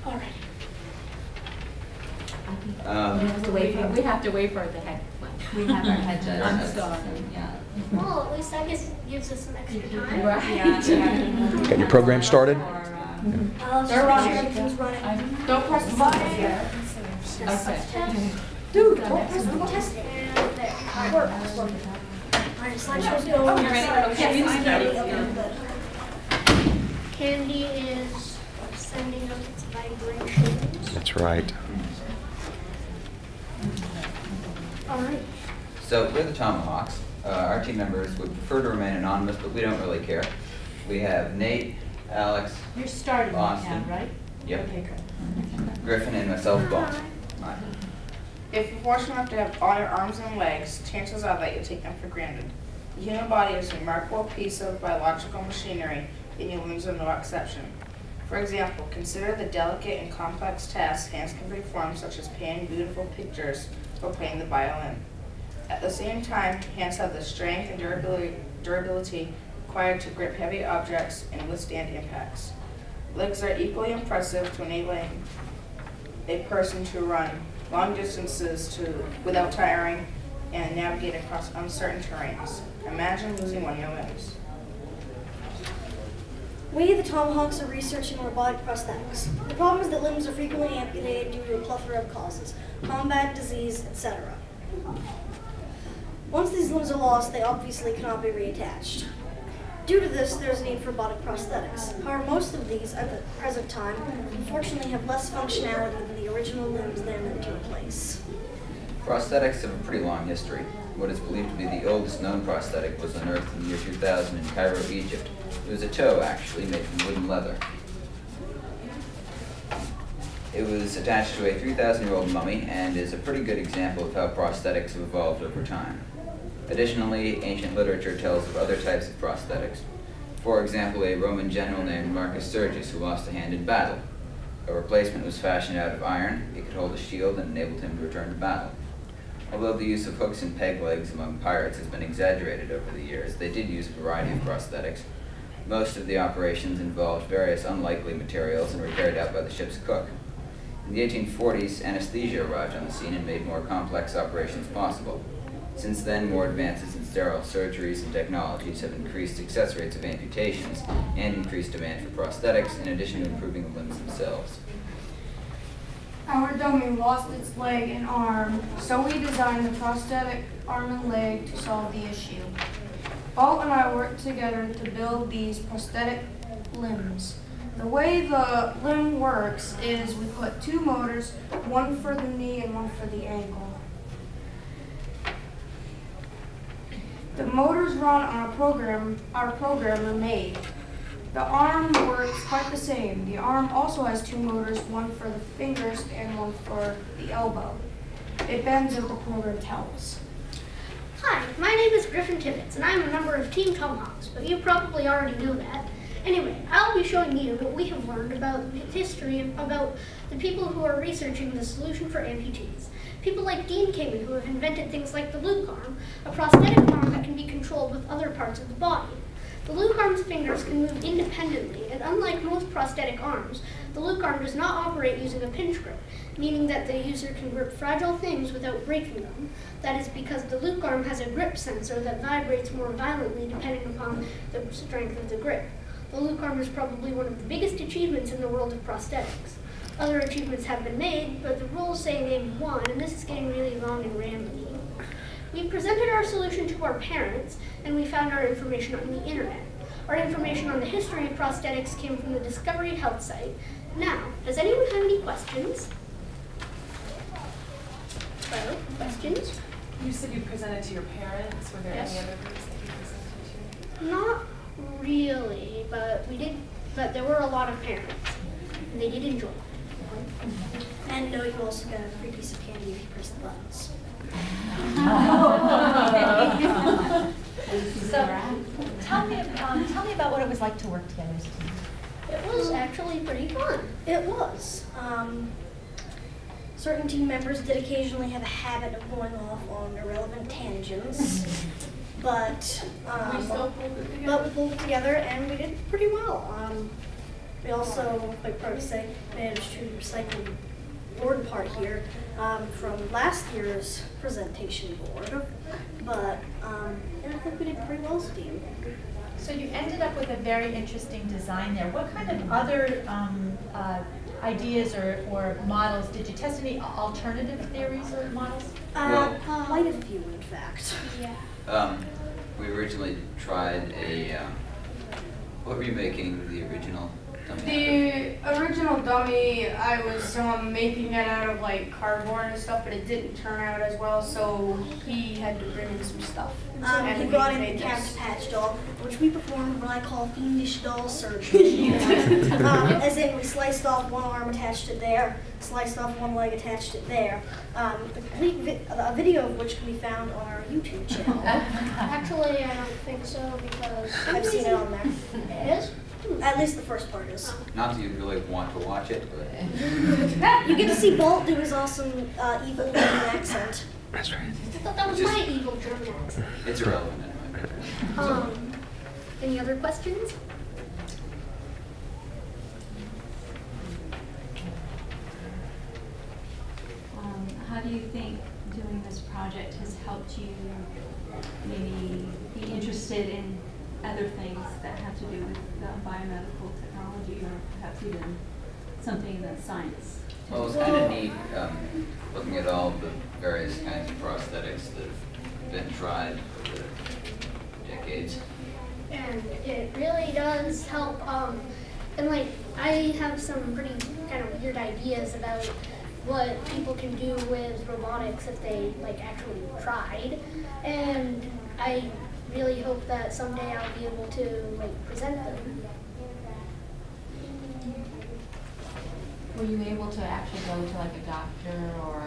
All right. We have to wait for the head one. We have our head judge. I'm sorry. Yeah. Well, at least I guess it gives us some extra time. Right. Yeah. Got your program started? They're running. Everything's running. Don't press the button yet. Okay. Dude, don't press the button. Test it. And there. It's working. All right, slideshow's going. You ready? Candy is sending up its vibrations. That's right. All right. So we're the Tomahawks. Our team members would prefer to remain anonymous, but we don't really care. We have Nate, Alex, You're starting right Austin. now, right? Yep. Okay, good. Griffin, and myself, Bob. Hi. If you're fortunate enough to have all your arms and legs, chances are that you take them for granted. The human body is a remarkable piece of biological machinery, and humans are no exception. For example, consider the delicate and complex tasks hands can perform, such as painting beautiful pictures or playing the violin. At the same time, hands have the strength and durability required to grip heavy objects and withstand impacts. Legs are equally impressive to enabling a person to run long distances without tiring and navigate across uncertain terrains. Imagine losing one of your limbs. We, the Tomahawks, are researching robotic prosthetics. The problem is that limbs are frequently amputated due to a plethora of causes: combat, disease, etc. Once these limbs are lost, they obviously cannot be reattached. Due to this, there is a need for robotic prosthetics. However, most of these, at the present time, unfortunately have less functionality than the original limbs they are meant to replace. Prosthetics have a pretty long history. What is believed to be the oldest known prosthetic was unearthed in the year 2000 in Cairo, Egypt. It was a toe, actually, made from wooden leather. It was attached to a 3,000-year-old mummy and is a pretty good example of how prosthetics have evolved over time. Additionally, ancient literature tells of other types of prosthetics. For example, a Roman general named Marcus Sergius who lost a hand in battle. A replacement was fashioned out of iron. It could hold a shield and enabled him to return to battle. Although the use of hooks and peg legs among pirates has been exaggerated over the years, they did use a variety of prosthetics. Most of the operations involved various unlikely materials and were carried out by the ship's cook. In the 1840s, anesthesia arrived on the scene and made more complex operations possible. Since then, more advances in sterile surgeries and technologies have increased success rates of amputations and increased demand for prosthetics, in addition to improving the limbs themselves. Our dummy lost its leg and arm, so we designed the prosthetic arm and leg to solve the issue. Walt and I worked together to build these prosthetic limbs. The way the limb works is we put two motors, one for the knee and one for the ankle. The motors run on a program our programmer made. The arm works quite the same. The arm also has two motors, one for the fingers and one for the elbow. It bends as the program tells. Hi, my name is Griffin Tibbetts, and I am a member of Team Tomahawks, but you probably already know that. Anyway, I'll be showing you what we have learned about history, about the people who are researching the solution for amputees. People like Dean Kamen, who have invented things like the Luke arm, a prosthetic arm that can be controlled with other parts of the body. The Luke arm's fingers can move independently, and unlike most prosthetic arms, the Luke arm does not operate using a pinch grip, meaning that the user can grip fragile things without breaking them. That is because the Luke arm has a grip sensor that vibrates more violently depending upon the strength of the grip. The Luke arm is probably one of the biggest achievements in the world of prosthetics. Other achievements have been made, but the rules say name one, and this is getting really long and rambly. We presented our solution to our parents, and we found our information on the internet. Our information on the history of prosthetics came from the Discovery Health site. Now, does anyone have any questions? Well, questions? You said you presented to your parents. Were there Yes. any other groups that you presented to? Not really, but we did. But there were a lot of parents, and they did enjoy it. And no, you also got a free piece of candy if you press the buttons. So, tell me about what it was like to work together as a team. It was actually pretty fun. It was. Certain team members did occasionally have a habit of going off on irrelevant tangents, but we pulled it together and we did pretty well. We also, quite proud to say, managed to recycle the board part here from last year's presentation board. But yeah, I think we did pretty well as a team. So you ended up with a very interesting design there. What kind of other ideas or models? Did you test any alternative theories or models? Quite a few, in fact. Yeah. We originally tried a, what were you making the original dummy out The original dummy, I was making it out of like cardboard and stuff, but it didn't turn out as well, so he had to bring in some stuff. He brought in the Cabbage Patch doll, which we performed what I call fiendish doll surgery. As in, we sliced off one arm, attached it there, sliced off one leg, attached it there. A video of which can be found on our YouTube channel. Actually, I don't think so because I've seen it on there. it is. At least the first part is. Not that you really want to watch it, but You get to see Bolt do his awesome evil German accent. that's right. I thought that was my evil German accent. It's irrelevant anyway. Any other questions? How do you think doing this project has helped you maybe be interested in other things that have to do with biomedical technology, or perhaps even something in the science? Well, it's kind of neat looking at all the various kinds of prosthetics that have been tried over the decades. And it really does help. And like, I have some pretty kind of weird ideas about what people can do with robotics if they like actually tried. And I really hope that someday I'll be able to like present them. Were you able to actually go to like a doctor, or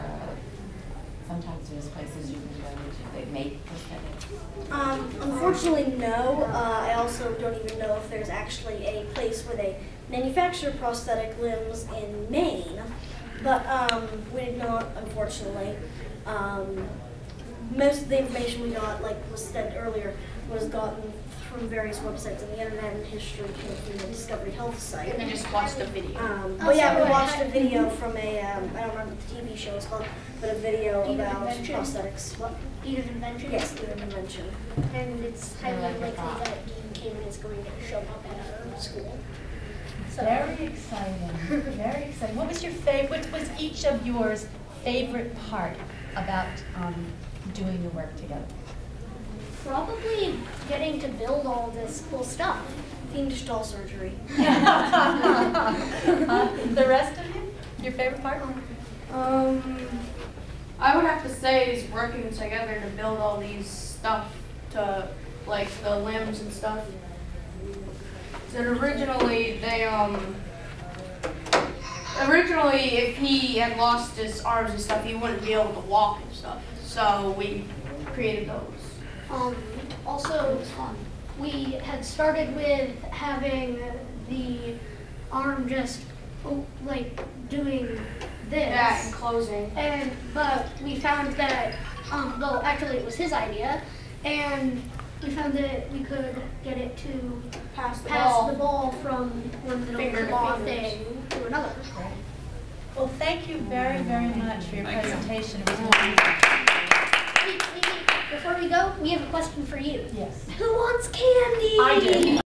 sometimes there's places you can go to that make prosthetics? Unfortunately, no. I also don't even know if there's actually a place where they manufacture prosthetic limbs in Maine. But we did not, unfortunately. Most of the information we got, like was said earlier, was gotten from various websites on the internet, and history came from the Discovery Health site. We just watched a video. But yeah, we watched a video from a, I don't remember what the TV show was called, but a video Deed of about Invention? prosthetics. What? Deed of Invention? Yes, Deed of Invention. And it's highly likely that Dean King is going to show up at our school. So, Very exciting. Very exciting. What was your favorite? What was each of yours favorite part about doing the work together? probably getting to build all this cool stuff. Fiendish doll surgery. The rest of you? Your favorite part? I would have to say is working together to build all these stuff, to like the limbs and stuff. So originally if he had lost his arms and stuff, he wouldn't be able to walk and stuff. So we created those. Also, we had started with having the arm just like doing this. Yeah, and closing. But we found that, well, actually it was his idea, and we found that we could get it to Pass the pass ball. the ball from one little Finger to claw fingers. thing to another. Well, thank you very, very much for your Thank you. presentation. It was wonderful. Wait, before we go, we have a question for you. Yes. Who wants candy? I did.